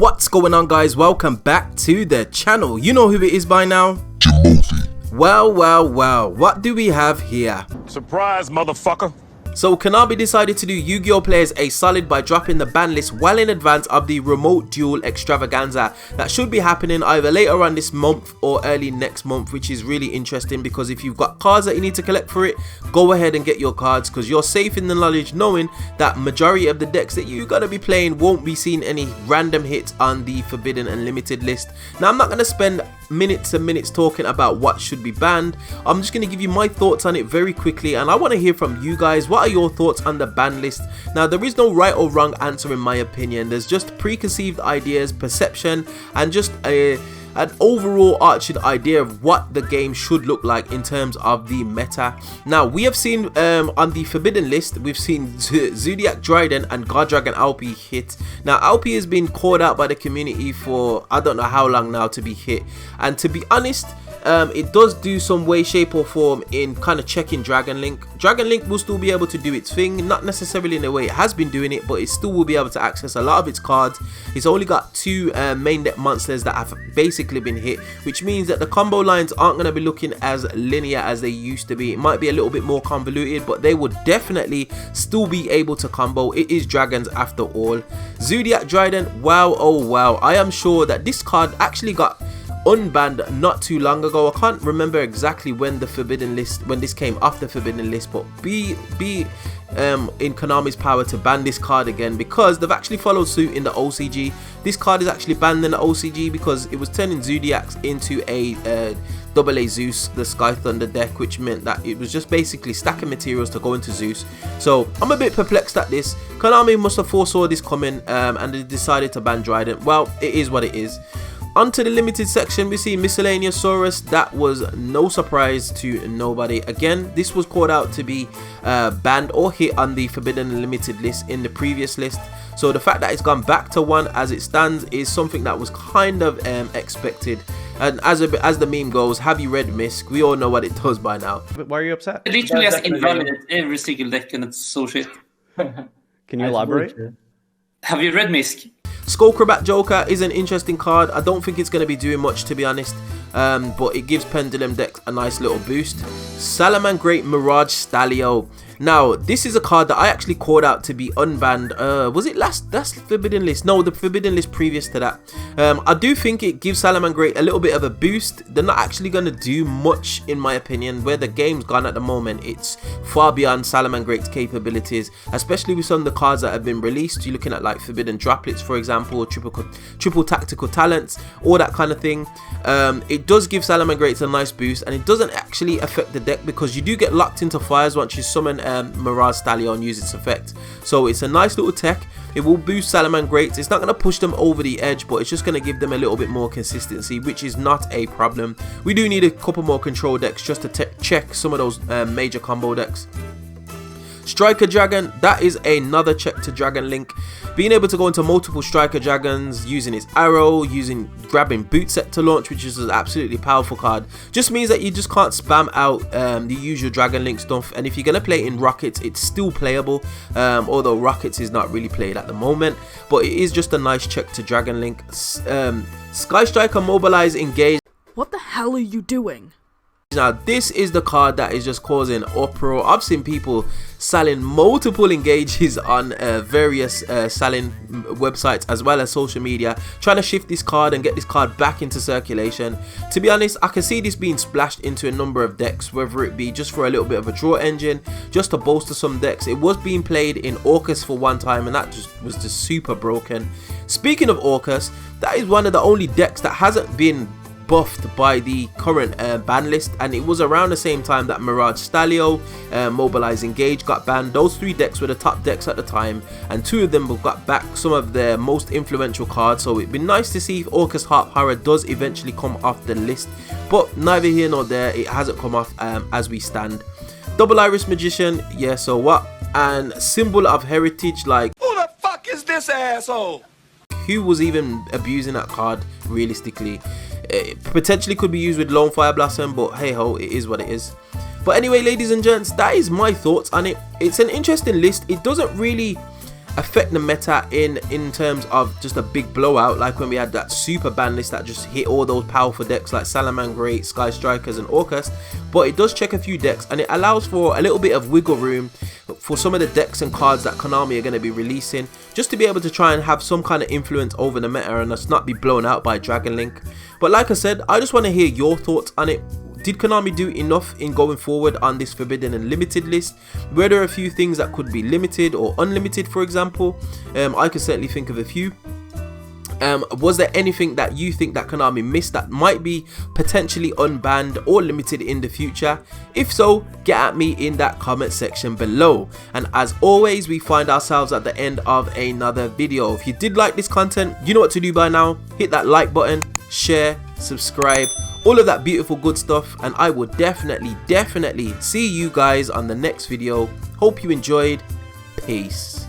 What's going on, guys? Welcome back to the channel. You know who it is by now. Jimothy. Well, what do we have here? Surprise, motherfucker. So Konami decided to do Yu-Gi-Oh players a solid by dropping the ban list well in advance of the remote duel extravaganza that should be happening either later on this month or early next month, which is really interesting because if you've got cards that you need to collect for it, go ahead and get your cards because you're safe in the knowledge knowing that majority of the decks that you're going to be playing won't be seeing any random hits on the forbidden and limited list. Now I'm not going to spend minutes and minutes talking about what should be banned. I'm just going to give you my thoughts on it very quickly, and I want to hear from you guys. What are your thoughts on the ban list? Now there is no right or wrong answer in my opinion. There's just preconceived ideas, perception, and just an overall arching idea of what the game should look like in terms of the meta. Now we have seen on the forbidden list, we've seen Zodiac Dryden and God Dragon Alpi hit. Now Alpi has been called out by the community for I don't know how long now to be hit, and to be honest, it does do some way, shape or form in kind of checking Dragon Link. Dragon Link will still be able to do its thing, not necessarily in the way it has been doing it, but it still will be able to access a lot of its cards. It's only got two main deck monsters that have basically been hit, which means that the combo lines aren't going to be looking as linear as they used to be. It might be a little bit more convoluted, but they would definitely still be able to combo. It is dragons after all. Zodiac Dryden, wow, oh wow, I am sure that this card actually got unbanned not too long ago. I can't remember exactly when the forbidden list, when this came off the forbidden list, but be in Konami's power to ban this card again because they've actually followed suit in the OCG. This card is actually banned in the OCG because it was turning Zodiacs into a AA Zeus, the Sky Thunder deck, which meant that it was just basically stacking materials to go into Zeus. So I'm a bit perplexed at this. Konami must have foresaw this coming and they decided to ban Dryden. Well, it is what it is. Onto the limited section, we see Miscellaneous Saurus. That was no surprise to nobody. Again, this was called out to be banned or hit on the forbidden and limited list in the previous list. So the fact that it's gone back to one as it stands is something that was kind of expected. And as the meme goes, have you read Misk? We all know what it does by now. But why are you upset? It literally has invalidated every single deck and it's so shit. Can you elaborate? Have you read Misk? Skullcrabat Joker is an interesting card. I don't think it's going to be doing much, to be honest, but it gives Pendulum decks a nice little boost. Salamangreat Mirage Stallion. Now this is a card that I actually called out to be unbanned. Was it last forbidden list? No, the forbidden list previous to that. I do think it gives Salamangreat a little bit of a boost. They're not actually going to do much in my opinion. Where the game's gone at the moment, it's far beyond Salamangreat's capabilities, especially with some of the cards that have been released. You're looking at like Forbidden Droplets, for example, triple tactical talents, all that kind of thing. It does give Salamangreat a nice boost, and it doesn't actually affect the deck because you do get locked into fires once you summon Mirage Stallion, use its effect. So it's a nice little tech. It will boost Salamangreats. It's not going to push them over the edge, but it's just going to give them a little bit more consistency, which is not a problem. We do need a couple more control decks just to check some of those major combo decks. Striker Dragon, that is another check to Dragon Link. Being able to go into multiple Striker Dragons, using its arrow, grabbing boot set to launch, which is an absolutely powerful card, just means that you just can't spam out the usual Dragon Link stuff. And if you're going to play it in Rockets, it's still playable, although Rockets is not really played at the moment, but it is just a nice check to Dragon Link. Sky Striker Mobilize Engage. What the hell are you doing? Now this is the card that is just causing uproar. I've seen people selling multiple engages on various selling websites as well as social media, trying to shift this card and get this card back into circulation. To be honest, I can see this being splashed into a number of decks, whether it be just for a little bit of a draw engine, just to bolster some decks. It was being played in Orcus for one time and that was just super broken. Speaking of Orcus, that is one of the only decks that hasn't been buffed by the current ban list, and it was around the same time that Mirage Stallion, Mobilize Engage got banned. Those three decks were the top decks at the time, and two of them have got back some of their most influential cards. So it'd be nice to see if Orcus Harp Horror does eventually come off the list, but neither here nor there, it hasn't come off as we stand. Double Iris Magician, yeah, so what? And Symbol of Heritage, like Who the fuck is this asshole? who was even abusing that card realistically? It potentially could be used with Lone Fire Blossom, but hey ho, it is what it is. But anyway, ladies and gents, that is my thoughts on it. It's an interesting list. It doesn't really affect the meta in terms of just a big blowout, like when we had that super ban list that just hit all those powerful decks like Salamangreat, Sky Strikers and Orcust. But it does check a few decks, and it allows for a little bit of wiggle room for some of the decks and cards that Konami are going to be releasing, just to be able to try and have some kind of influence over the meta and us not be blown out by Dragon Link. But like I said, I just want to hear your thoughts on it. Did Konami do enough in going forward on this forbidden and limited list? Were there a few things that could be limited or unlimited, for example? I could certainly think of a few. Was there anything that you think that Konami missed that might be potentially unbanned or limited in the future? If so, get at me in that comment section below. And as always, we find ourselves at the end of another video. If you did like this content, you know what to do by now. Hit that like button, share, subscribe, all of that beautiful good stuff, and I will definitely see you guys on the next video. Hope you enjoyed. Peace.